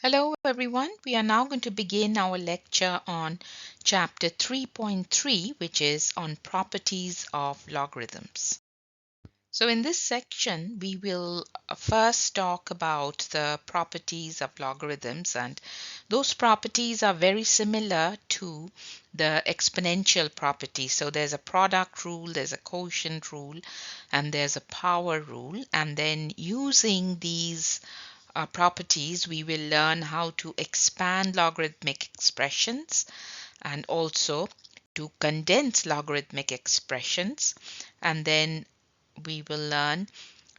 Hello everyone, we are now going to begin our lecture on chapter 3.3, which is on properties of logarithms. So in this section we will first talk about the properties of logarithms, and those properties are very similar to the exponential property. So there's a product rule, there's a quotient rule, and there's a power rule, and then using these properties, we will learn how to expand logarithmic expressions and also to condense logarithmic expressions. And then we will learn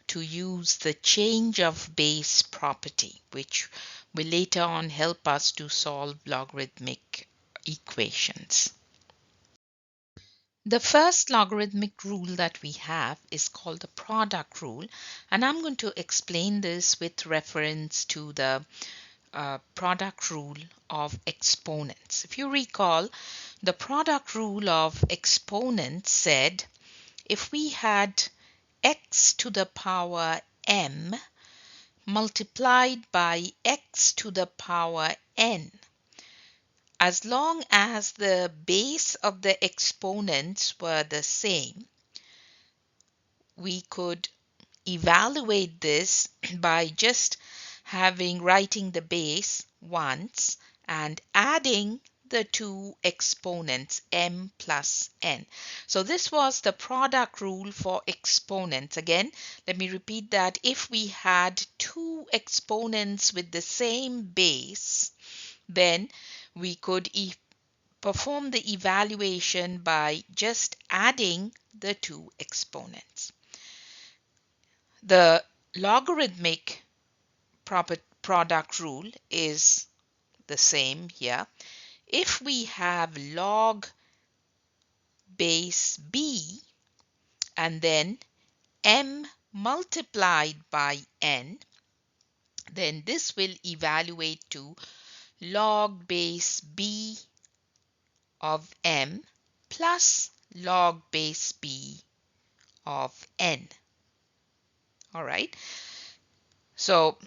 to use the change of base property, which will later on help us to solve logarithmic equations. The first logarithmic rule that we have is called the product rule, and I'm going to explain this with reference to the product rule of exponents. If you recall, the product rule of exponents said if we had x to the power m multiplied by x to the power n, as long as the base of the exponents were the same, we could evaluate this by just writing the base once and adding the two exponents m plus n. So this was the product rule for exponents. Again, let me repeat that. If we had two exponents with the same base, then we could perform the evaluation by just adding the two exponents. The logarithmic product rule is the same here. If we have log base b and then m multiplied by n, then this will evaluate to log base b of m plus log base b of n. All right. So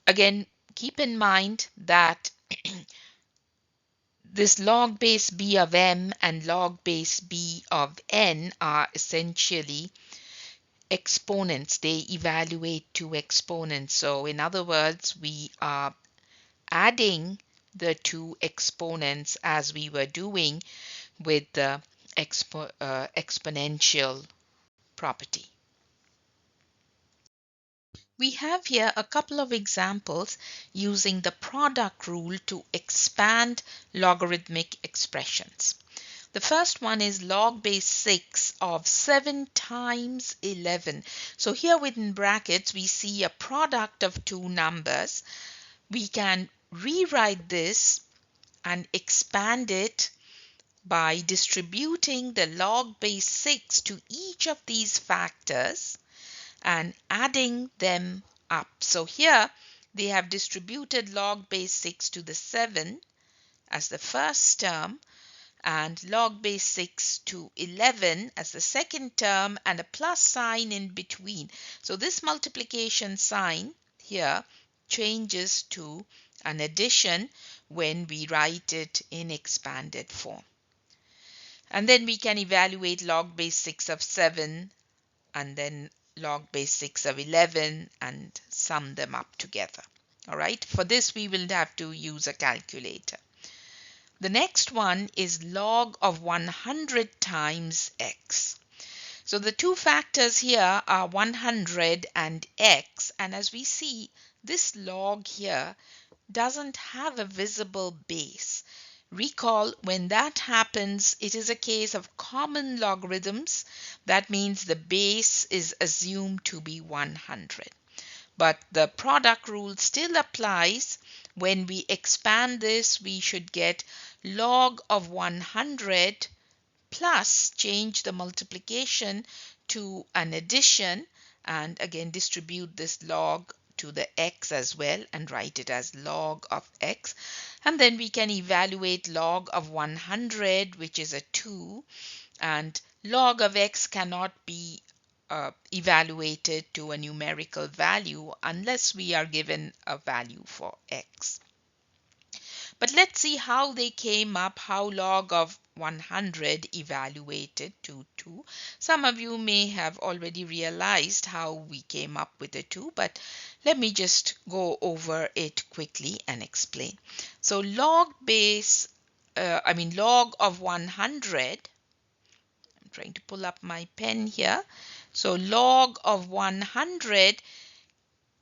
again, keep in mind that this log base b of m and log base b of n are essentially exponents. They evaluate to exponents. So in other words, we are adding the two exponents as we were doing with the exponential property. We have here a couple of examples using the product rule to expand logarithmic expressions. The first one is log base 6 of 7 times 11. So here within brackets we see a product of two numbers. We can rewrite this and expand it by distributing the log base 6 to each of these factors and adding them up. So here they have distributed log base 6 to the 7 as the first term and log base 6 to 11 as the second term and a plus sign in between. So this multiplication sign here changes to an addition when we write it in expanded form. And then we can evaluate log base 6 of 7 and then log base 6 of 11 and sum them up together. All right, for this we will have to use a calculator. The next one is log of 100 times x. So the two factors here are 100 and x, and as we see, this log here doesn't have a visible base. Recall, when that happens, it is a case of common logarithms. That means the base is assumed to be 100. But the product rule still applies. When we expand this, we should get log of 100 plus change the multiplication to an addition and again distribute this log to the x as well and write it as log of x. And then we can evaluate log of 100, which is a 2, and log of x cannot be evaluated to a numerical value unless we are given a value for x. But let's see how they came up, how log of 100 evaluated to 2. Some of you may have already realized how we came up with the 2, but let me just go over it quickly and explain. So log of 100, I'm trying to pull up my pen here. So log of 100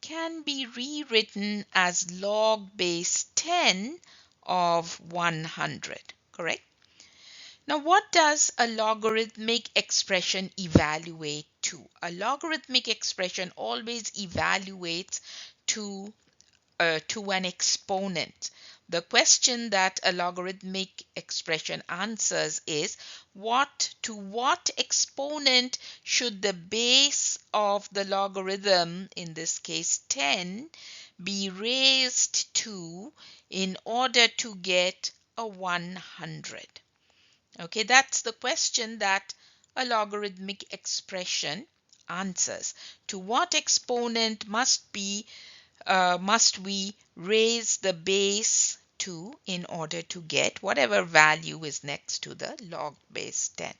can be rewritten as log base 10 of 100, correct? Now, what does a logarithmic expression evaluate to? A logarithmic expression always evaluates to an exponent. The question that a logarithmic expression answers is to what exponent should the base of the logarithm, in this case 10, be raised to in order to get a 100. Okay, that's the question that a logarithmic expression answers. To what exponent must we raise the base to in order to get whatever value is next to the log base 10,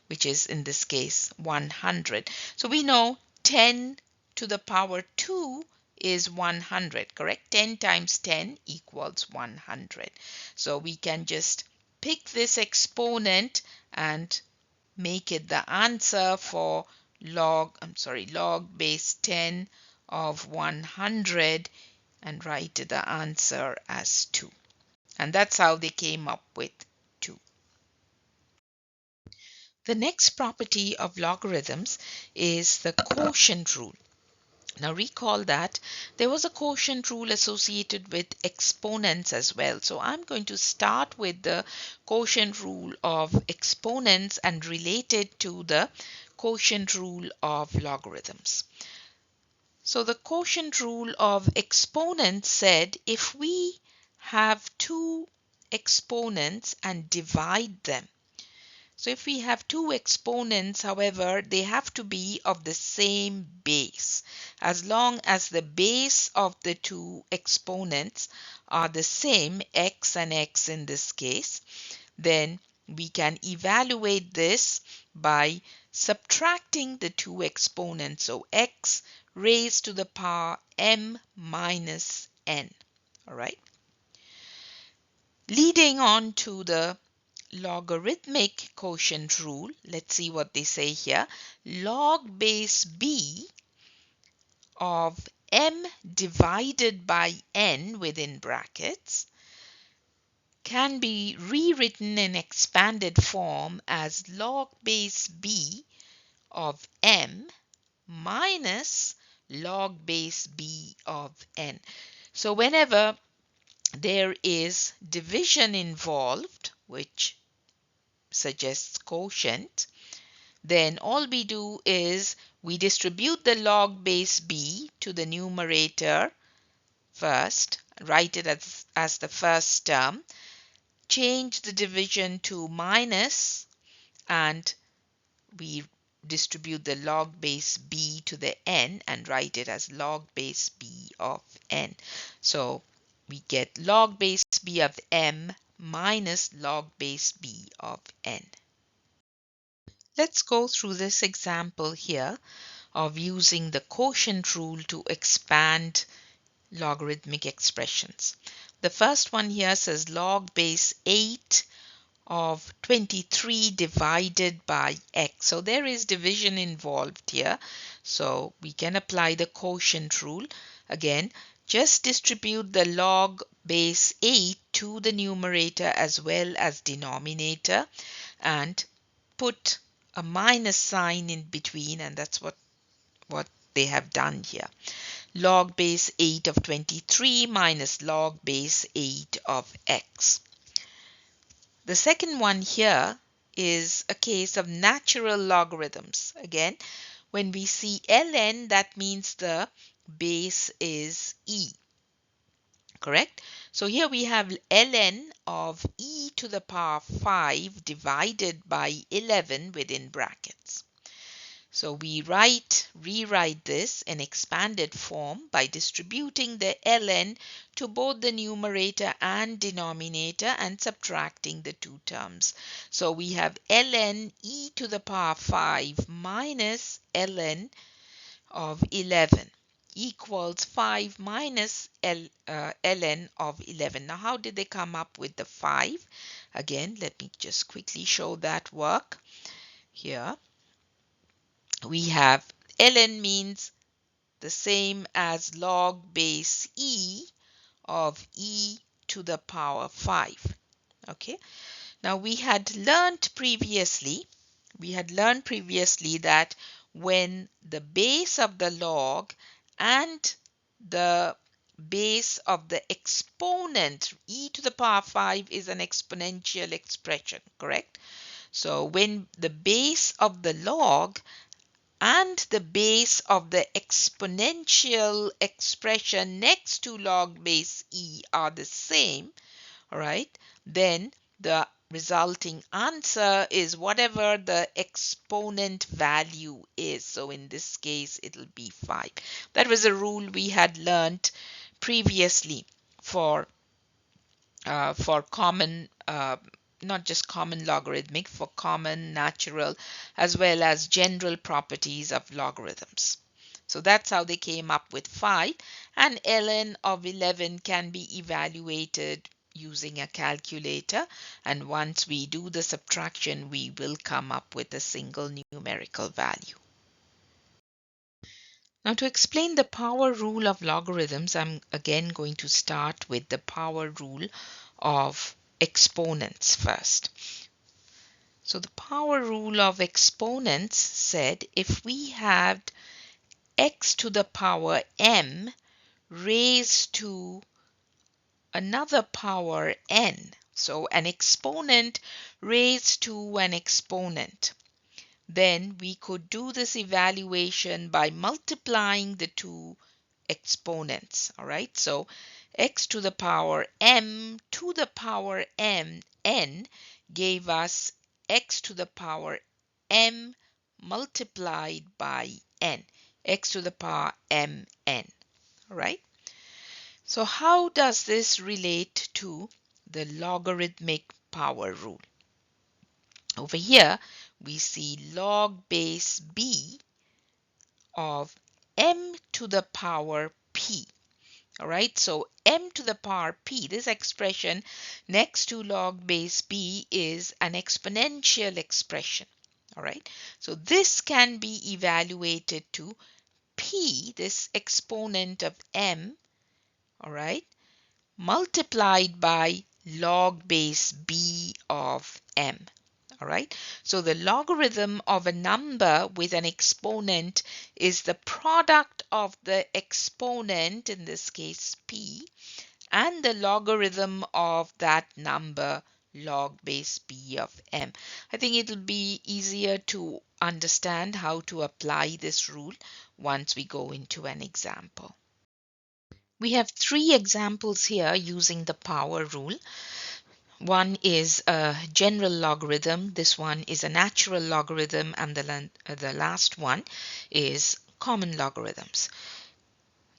which is in this case 100. So we know 10 to the power 2 is 100, correct? 10 times 10 equals 100. So we can just pick this exponent and make it the answer for log base 10 of 100 and write the answer as 2. And that's how they came up with 2. The next property of logarithms is the quotient rule. Now recall that there was a quotient rule associated with exponents as well. So I'm going to start with the quotient rule of exponents and relate it to the quotient rule of logarithms. So the quotient rule of exponents said if we have two exponents and divide them. So if we have two exponents, however, they have to be of the same base. As long as the base of the two exponents are the same, x and x in this case, then we can evaluate this by subtracting the two exponents. So x raised to the power m minus n. All right. Leading on to the logarithmic quotient rule, let's see what they say here. Log base b of m divided by n within brackets can be rewritten in expanded form as log base b of m minus log base b of n. So whenever there is division involved, which suggests quotient, then all we do is we distribute the log base b to the numerator first, write it as the first term, change the division to minus, and we distribute the log base b to the n and write it as log base b of n. So we get log base b of m minus log base b of n. Let's go through this example here of using the quotient rule to expand logarithmic expressions. The first one here says log base 8 of 23 divided by x. So there is division involved here. So we can apply the quotient rule. Again, just distribute the log base 8 to the numerator as well as denominator and put a minus sign in between, and that's what they have done here. Log base 8 of 23 minus log base 8 of x. The second one here is a case of natural logarithms. Again, when we see ln, that means the base is e. Correct? So here we have ln of e to the power 5 divided by 11 within brackets. So we rewrite this in expanded form by distributing the ln to both the numerator and denominator and subtracting the two terms. So we have ln e to the power 5 minus ln of 11 equals 5 minus ln of 11. Now how did they come up with the 5? Again, let me just quickly show that work here. We have ln means the same as log base e of e to the power 5. Okay. Now we had learned previously that when the base of the log and the base of the exponent, e to the power 5 is an exponential expression, correct? So when the base of the log and the base of the exponential expression next to log base e are the same, all right, then the resulting answer is whatever the exponent value is. So in this case, it'll be 5. That was a rule we had learned previously for common, not just common logarithmic, for common, natural, as well as general properties of logarithms. So that's how they came up with 5. And ln of 11 can be evaluated using a calculator. And once we do the subtraction, we will come up with a single numerical value. Now to explain the power rule of logarithms, I'm again going to start with the power rule of exponents first. So the power rule of exponents said if we had x to the power m raised to another power n, so an exponent raised to an exponent, then we could do this evaluation by multiplying the two exponents. All right, so x to the power m to the power m n gave us x to the power m multiplied by n, x to the power m n. All right, so how does this relate to the logarithmic power rule? Over here, we see log base b of m to the power p. All right, so m to the power p, this expression next to log base b is an exponential expression. All right, so this can be evaluated to p, this exponent of m, all right, multiplied by log base b of m. All right, so the logarithm of a number with an exponent is the product of the exponent, in this case p, and the logarithm of that number, log base b of m. I think it'll be easier to understand how to apply this rule once we go into an example. We have 3 examples here using the power rule. One is a general logarithm, this one is a natural logarithm, and the last one is common logarithms.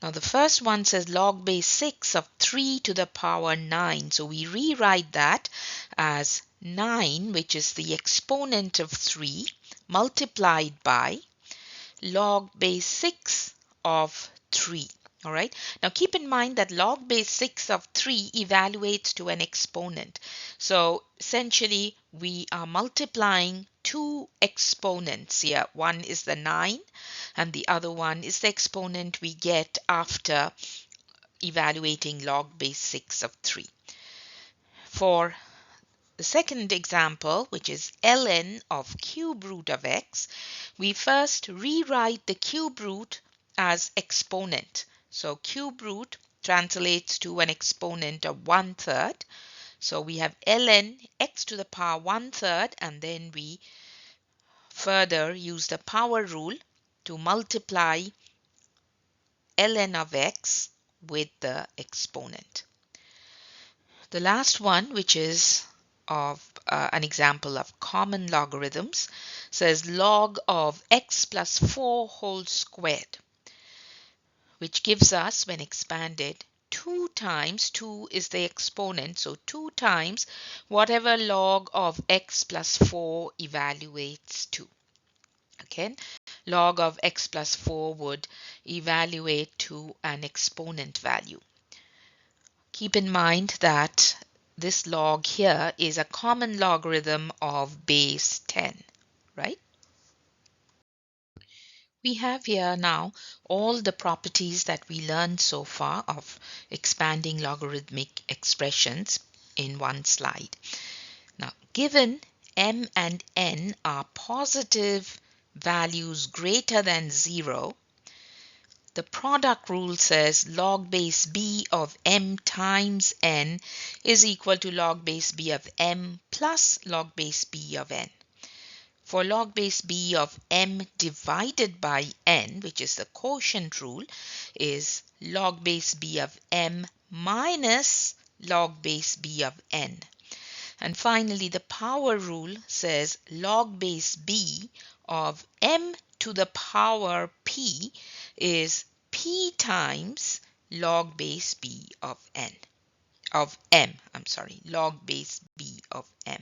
Now the first one says log base 6 of 3 to the power 9. So we rewrite that as 9, which is the exponent of 3, multiplied by log base 6 of 3. All right. Now keep in mind that log base 6 of 3 evaluates to an exponent. So essentially we are multiplying two exponents here. One is the 9 and the other one is the exponent we get after evaluating log base 6 of 3. For the second example, which is ln of cube root of x, we first rewrite the cube root as exponent. So cube root translates to an exponent of 1/3. So we have ln x to the power 1/3, and then we further use the power rule to multiply ln of x with the exponent. The last one, which is of an example of common logarithms. Says log of x plus 4 whole squared, which gives us, when expanded, 2 times, 2 is the exponent, so 2 times whatever log of x plus 4 evaluates to. Okay, log of x plus 4 would evaluate to an exponent value. Keep in mind that this log here is a common logarithm of base 10, right? We have here now all the properties that we learned so far of expanding logarithmic expressions in one slide. Now, given m and n are positive values greater than 0, the product rule says log base b of m times n is equal to log base b of m plus log base b of n. For log base b of m divided by n, which is the quotient rule, is log base b of m minus log base b of n. And finally, the power rule says log base b of m to the power p is p times log base b of n, of m, log base b of m.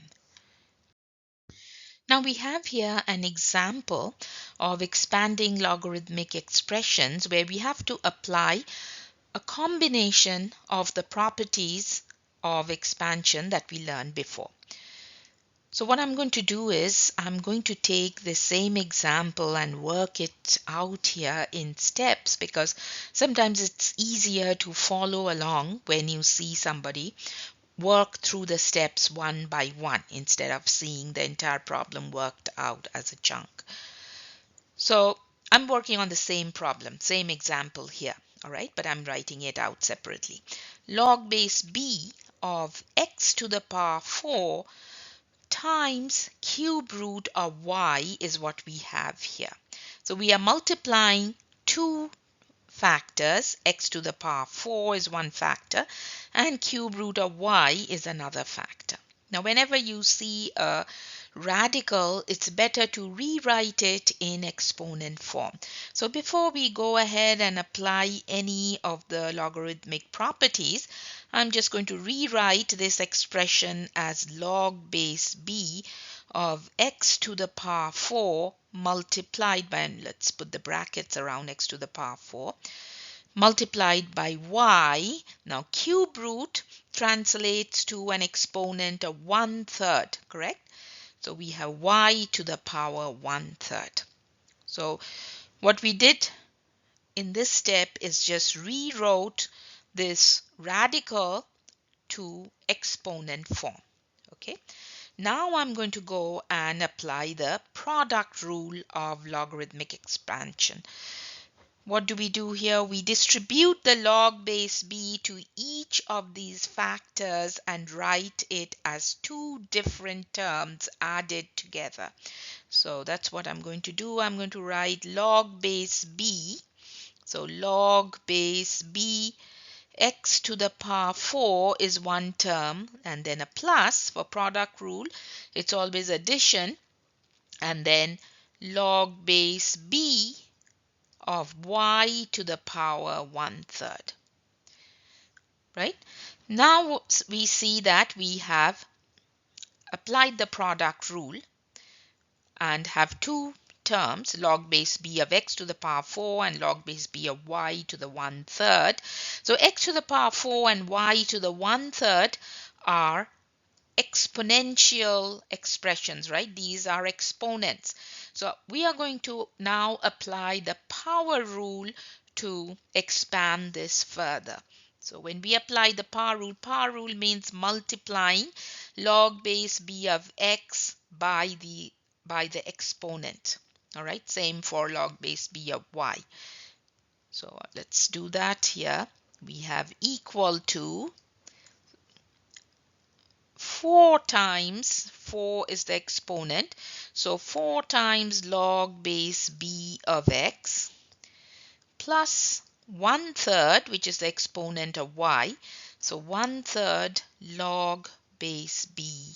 Now we have here an example of expanding logarithmic expressions where we have to apply a combination of the properties of expansion that we learned before. So what I'm going to do is I'm going to take the same example and work it out here in steps, because sometimes it's easier to follow along when you see somebody work through the steps one by one instead of seeing the entire problem worked out as a chunk. So I'm working on the same problem, same example here, all right, but I'm writing it out separately. Log base b of x to the power 4 times cube root of y is what we have here. So we are multiplying two factors. X to the power 4 is one factor and cube root of y is another factor. Now whenever you see a radical, it's better to rewrite it in exponent form. So before we go ahead and apply any of the logarithmic properties, I'm just going to rewrite this expression as log base b of x to the power 4 multiplied by, and let's put the brackets around x to the power 4, multiplied by y. Now cube root translates to an exponent of 1/3, correct? So we have y to the power 1/3. So what we did in this step is just rewrote this radical to exponent form. Okay. Now I'm going to go and apply the product rule of logarithmic expansion. What do we do here? We distribute the log base b to each of these factors and write it as two different terms added together. So that's what I'm going to do. I'm going to write log base b. So log base b x to the power 4 is one term, and then a plus. For product rule, it's always addition, and then log base b of y to the power 1/3. Right? Now we see that we have applied the product rule and have two terms, log base b of x to the power 4 and log base b of y to the 1/3. So x to the power 4 and y to the 1/3 are exponential expressions, right? These are exponents. So we are going to now apply the power rule to expand this further. So when we apply the power rule means multiplying log base b of x by the exponent. All right, same for log base b of y. So let's do that here. We have equal to 4 times 4 is the exponent. So 4 times log base b of x plus 1/3, which is the exponent of y. So 1/3 log base b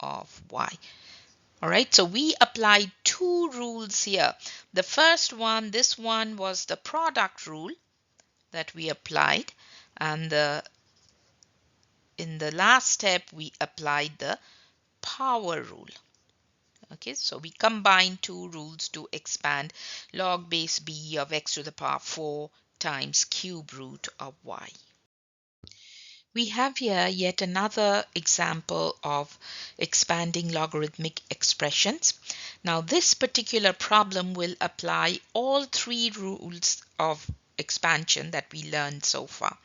of y. All right, so we applied two rules here. The first one, this one was the product rule that we applied, and in the last step we applied the power rule. Okay, so we combine two rules to expand log base b of x to the power 4 times cube root of y. We have here yet another example of expanding logarithmic expressions. Now this particular problem will apply all three rules of expansion that we learned so far: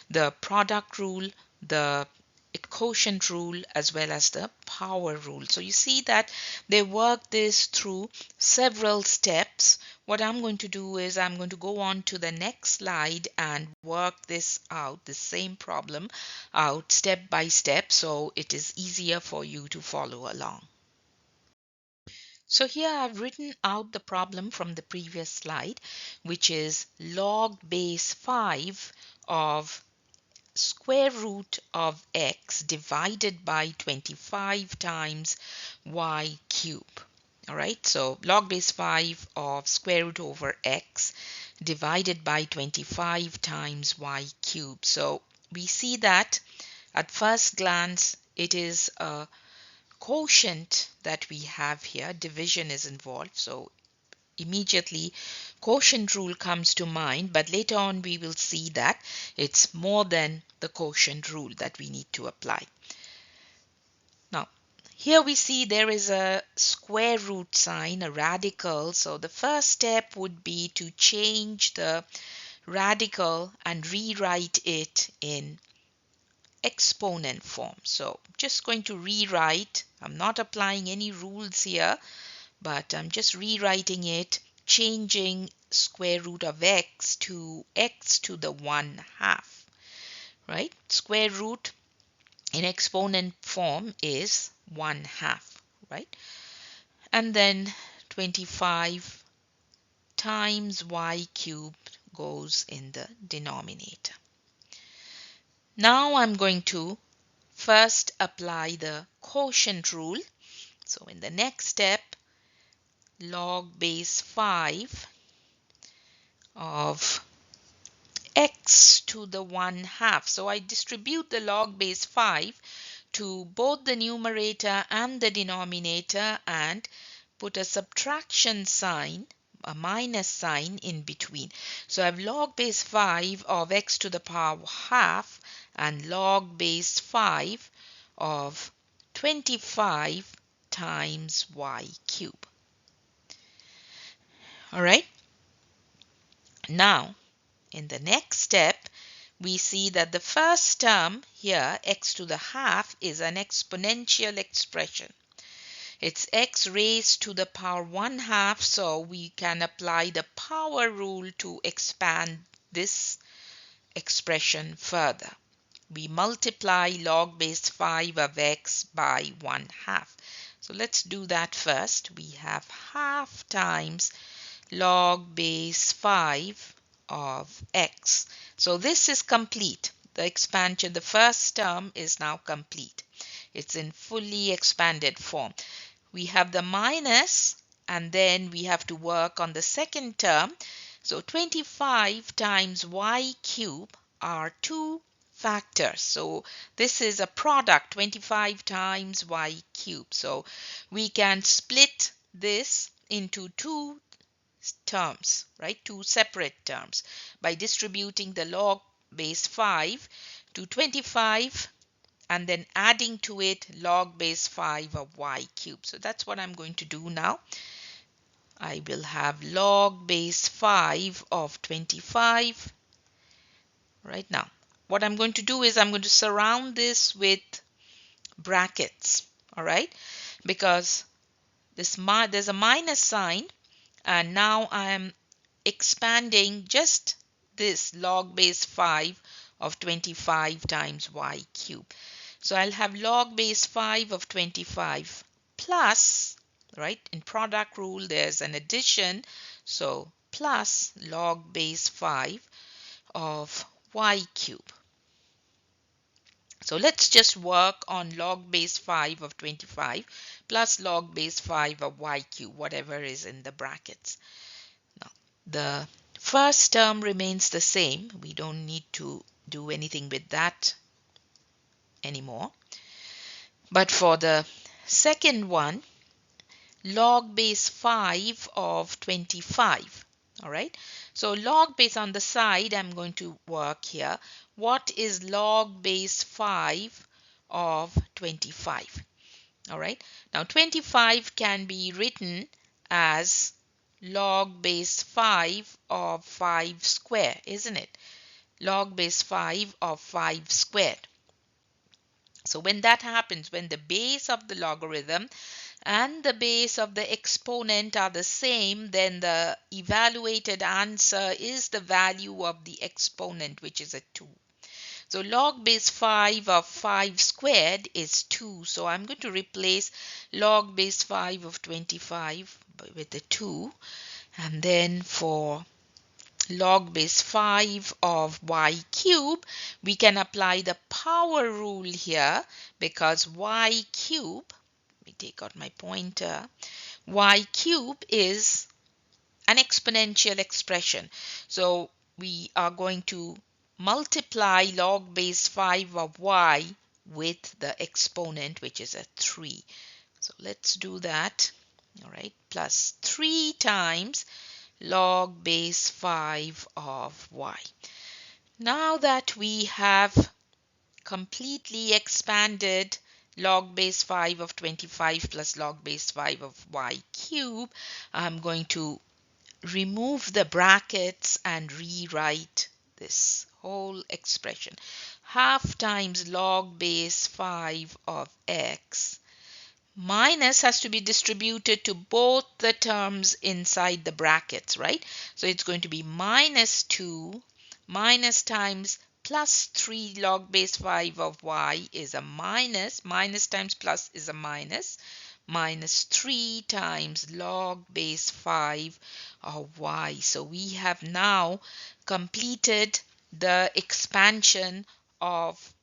the product rule, the quotient rule, as well as the power rule. So you see that they work this through several steps. What I'm going to do is I'm going to go on to the next slide and work this out, the same problem out step by step, so it is easier for you to follow along. So here I've written out the problem from the previous slide, which is log base 5 of square root of x divided by 25 times y cube. All right, so log base 5 of square root over x divided by 25 times y cube. So we see that at first glance it is a quotient that we have here. Division is involved, so immediately quotient rule comes to mind, but later on we will see that it's more than the quotient rule that we need to apply. Now here we see there is a square root sign, a radical. So the first step would be to change the radical and rewrite it in exponent form. So just going to rewrite. I'm not applying any rules here, but I'm just rewriting it, changing square root of x to x to the 1/2, right? Square root in exponent form is 1/2, right? And then 25 times y cubed goes in the denominator. Now I'm going to first apply the quotient rule. So in the next step, log base 5 of x to the 1/2. So I distribute the log base 5 to both the numerator and the denominator and put a subtraction sign, a minus sign in between. So I have log base 5 of x to the power 1/2 and log base 5 of 25 times y cube. All right. Now, in the next step, we see that the first term here, x to the 1/2, is an exponential expression. It's x raised to the power 1/2, so we can apply the power rule to expand this expression further. We multiply log base 5 of x by 1/2. So let's do that first. We have 1/2 times log base 5 of x. So this is complete. The expansion, the first term is now complete. It's in fully expanded form. We have the minus, and then we have to work on the second term. So 25 times y cube are two factors. So this is a product, 25 times y cube. So we can split this into two terms, right? Two separate terms by distributing the log base 5 to 25 and then adding to it log base 5 of y cubed. So that's what I'm going to do now. I will have log base 5 of 25 right now. What I'm going to do is I'm going to surround this with brackets, all right? Because there's a minus sign, and now I am expanding just this log base 5 of 25 times y cubed. So I'll have log base 5 of 25 plus, right? In product rule, there's an addition. So plus log base 5 of y cubed. So let's just work on log base 5 of 25 plus log base 5 of y cubed, whatever is in the brackets. Now, the first term remains the same. We don't need to do anything with that anymore. But for the second one, log base 5 of 25. All right. So log base on the side, I'm going to work here. What is log base 5 of 25? All right. Now 25 can be written as log base 5 of 5 square, isn't it? Log base 5 of 5 squared. So when that happens, when the base of the logarithm and the base of the exponent are the same, then the evaluated answer is the value of the exponent, which is a 2. So log base 5 of 5 squared is 2. So I'm going to replace log base 5 of 25 with the 2. And then for log base 5 of y cube, we can apply the power rule here because y cube, let me take out my pointer, y cube is an exponential expression. So we are going to multiply log base 5 of y with the exponent, which is a 3. So let's do that. All right, plus 3 times log base 5 of y. Now that we have completely expanded log base 5 of 25 plus log base 5 of y cube, I'm going to remove the brackets and rewrite this whole expression. Half times log base 5 of x minus has to be distributed to both the terms inside the brackets, right? So it's going to be minus 2 minus times plus 3 log base 5 of y is a minus. Minus times plus is a minus. Minus 3 times log base 5 of y. So we have now completed the expansion of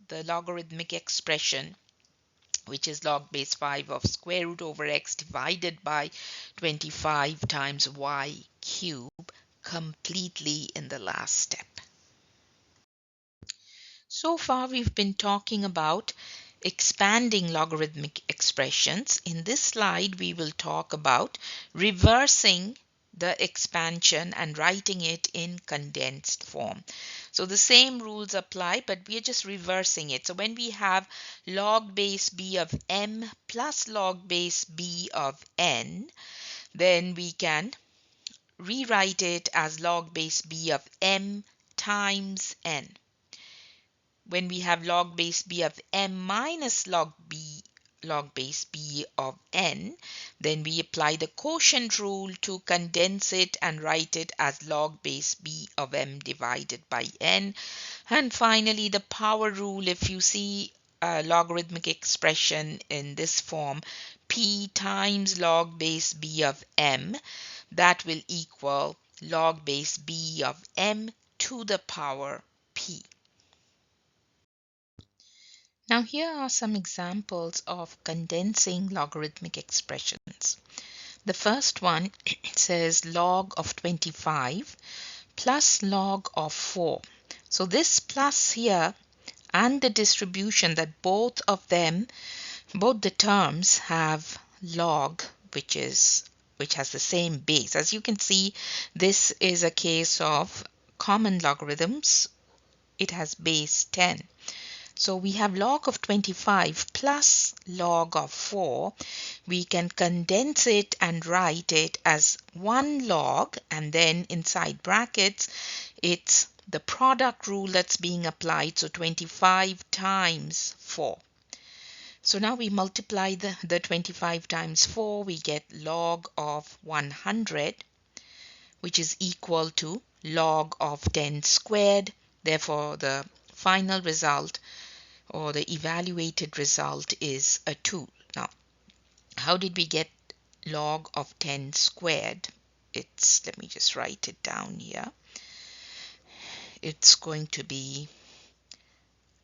the logarithmic expression, which is log base 5 of square root over x divided by 25 times y cube, completely in the last step. So far we've been talking about expanding logarithmic expressions. In this slide we will talk about reversing the expansion and writing it in condensed form. So the same rules apply, but we are just reversing it. So when we have log base b of m plus log base b of n, then we can rewrite it as log base b of m times n. When we have log base b of m minus log base b of n, then we apply the quotient rule to condense it and write it as log base b of m divided by n. And finally, the power rule, if you see a logarithmic expression in this form, p times log base b of m, that will equal log base b of m to the power p. Now here are some examples of condensing logarithmic expressions. The first one says log of 25 plus log of 4. So this plus here and the distribution that both the terms have log, which has the same base. As you can see, this is a case of common logarithms. It has base 10. So we have log of 25 plus log of 4. We can condense it and write it as 1 log, and then inside brackets it's the product rule that's being applied, so 25 times 4. So now we multiply the 25 times 4, we get log of 100, which is equal to log of 10 squared. Therefore the final result or the evaluated result is a 2. Now, how did we get log of 10 squared? Let me just write it down here. It's going to be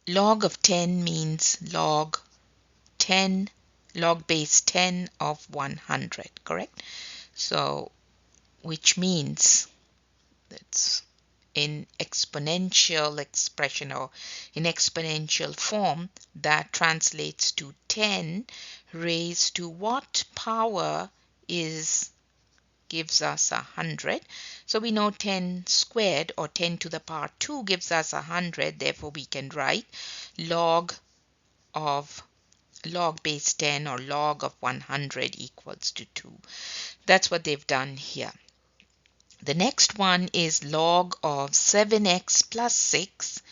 log of 10 means log 10, log base 10 of 100, correct? So, which means that's in exponential expression or in exponential form, that translates to 10 raised to what power is gives us 100. So we know 10 squared or 10 to the power 2 gives us 100. Therefore, we can write log of log base 10 or log of 100 equals to 2. That's what they've done here. The next one is log of 7x plus 6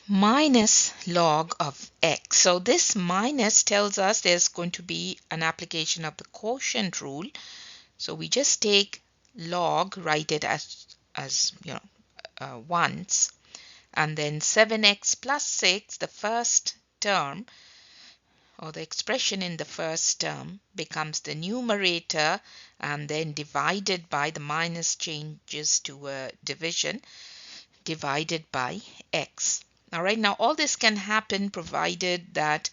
minus log of x. So this minus tells us there's going to be an application of the quotient rule. So we just take log, write it as once, and then 7x plus 6, the first term or the expression in the first term becomes the numerator, and then divided by, the minus changes to a division, divided by x. All right, now all this can happen provided that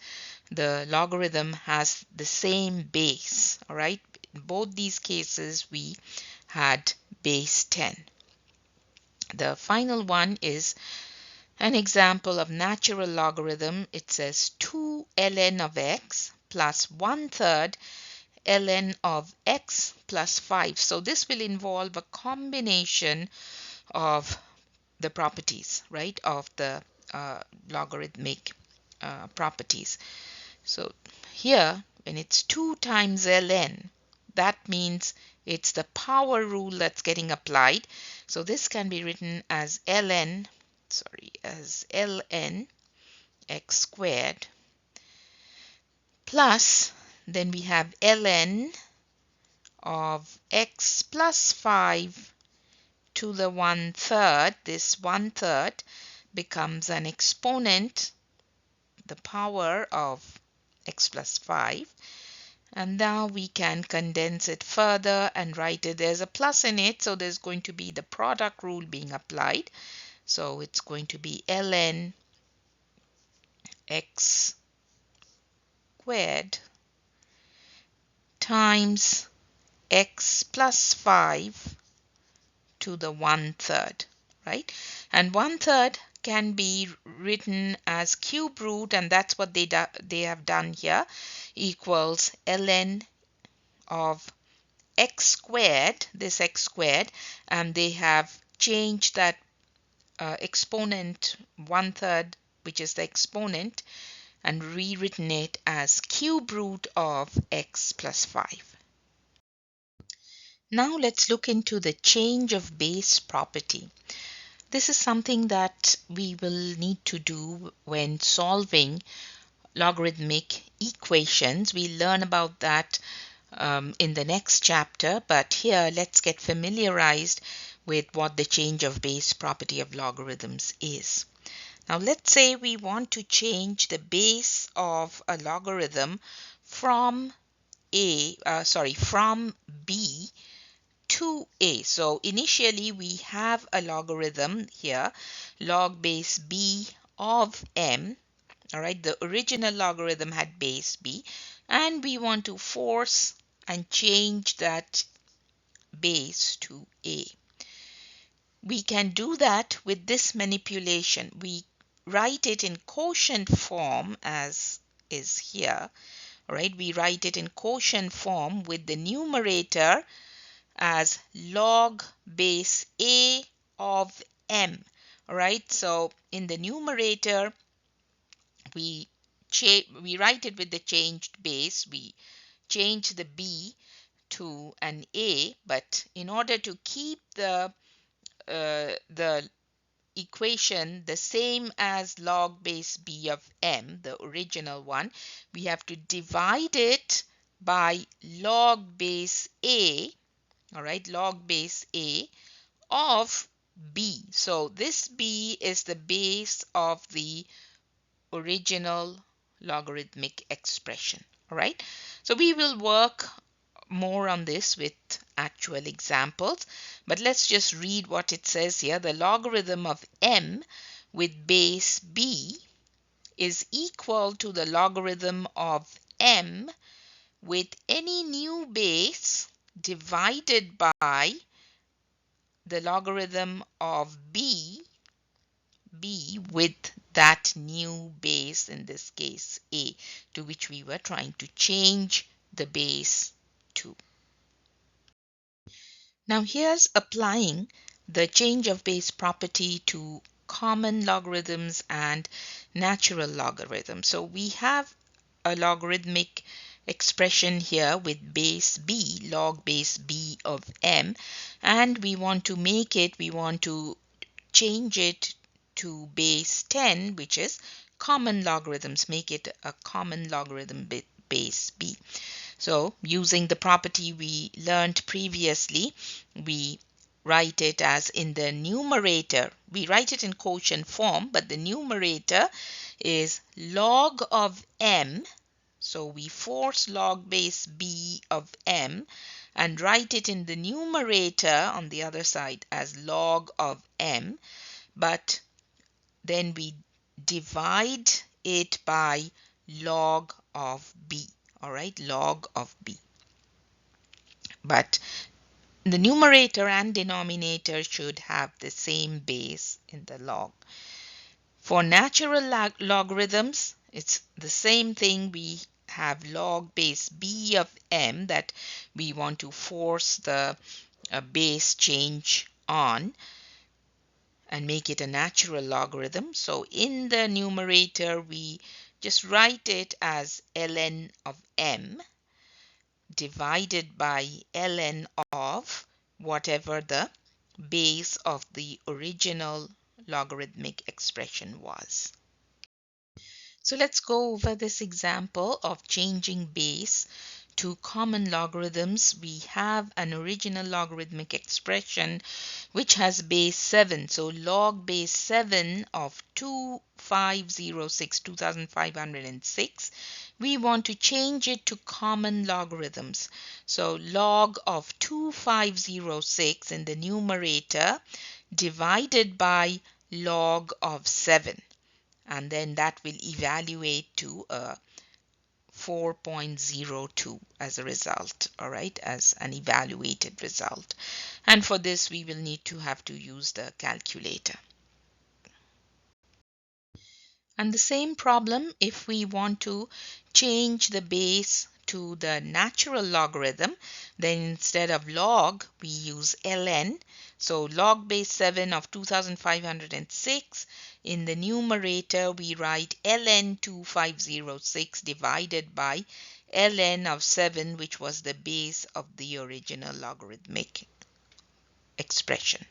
the logarithm has the same base. All right, in both these cases we had base 10. The final one is an example of natural logarithm. It says 2 ln of x plus 1/3 ln of x plus 5. So this will involve a combination of the properties, right, of the logarithmic properties. So here, when it's 2 times ln, that means it's the power rule that's getting applied. So this can be written as ln x squared plus, then we have ln of x plus 5 to the 1/3. This 1/3 becomes an exponent, the power of x plus 5. And now we can condense it further and write it. There's a plus in it, so there's going to be the product rule being applied. So it's going to be ln x squared times x plus 5 to the 1/3, right? And 1/3 can be written as cube root, and that's what they have done here, equals ln of x squared, this x squared, and they have changed that exponent 1/3, which is the exponent, and rewritten it as cube root of x plus 5. Now let's look into the change of base property. This is something that we will need to do when solving logarithmic equations. We learn about that in the next chapter, but here let's get familiarized with what the change of base property of logarithms is. Now let's say we want to change the base of a logarithm from from b to a. So initially we have a logarithm here, log base b of m. All right, the original logarithm had base b, and we want to force and change that base to a. We can do that with this manipulation. We write it in quotient form as is here. All right, we write it in quotient form with the numerator as log base a of m. All right, so in the numerator we write it with the changed base. We change the b to an a, but in order to keep the equation the same as log base b of m, the original one, we have to divide it by log base a, all right, log base a of b. So this b is the base of the original logarithmic expression, all right? So we will work more on this with actual examples, but let's just read what it says here. The logarithm of m with base b is equal to the logarithm of m with any new base divided by the logarithm of b with that new base, in this case a, to which we were trying to change the base to. Now here's applying the change of base property to common logarithms and natural logarithms. So we have a logarithmic expression here with base b, log base b of m, and we want to change it to base 10, which is common logarithms, make it a common logarithm base b. So using the property we learned previously, we write it as in the numerator. We write it in quotient form, but the numerator is log of m. So we force log base b of m and write it in the numerator on the other side as log of m, but then we divide it by log of b. All right, log of b. But the numerator and denominator should have the same base in the log. For natural logarithms, it's the same thing. We have log base b of m that we want to force the base change on and make it a natural logarithm. So in the numerator, we just write it as ln of m divided by ln of whatever the base of the original logarithmic expression was. So let's go over this example of changing base to common logarithms. We have an original logarithmic expression which has base 7. So log base 7 of 2506, we want to change it to common logarithms. So log of 2506 in the numerator divided by log of 7. And then that will evaluate to a 4.02 as a result, all right, as an evaluated result. And for this, we will need to use the calculator. And the same problem, if we want to change the base to the natural logarithm, then instead of log, we use ln. So log base 7 of 2506. In the numerator, we write ln 2506 divided by ln of 7, which was the base of the original logarithmic expression.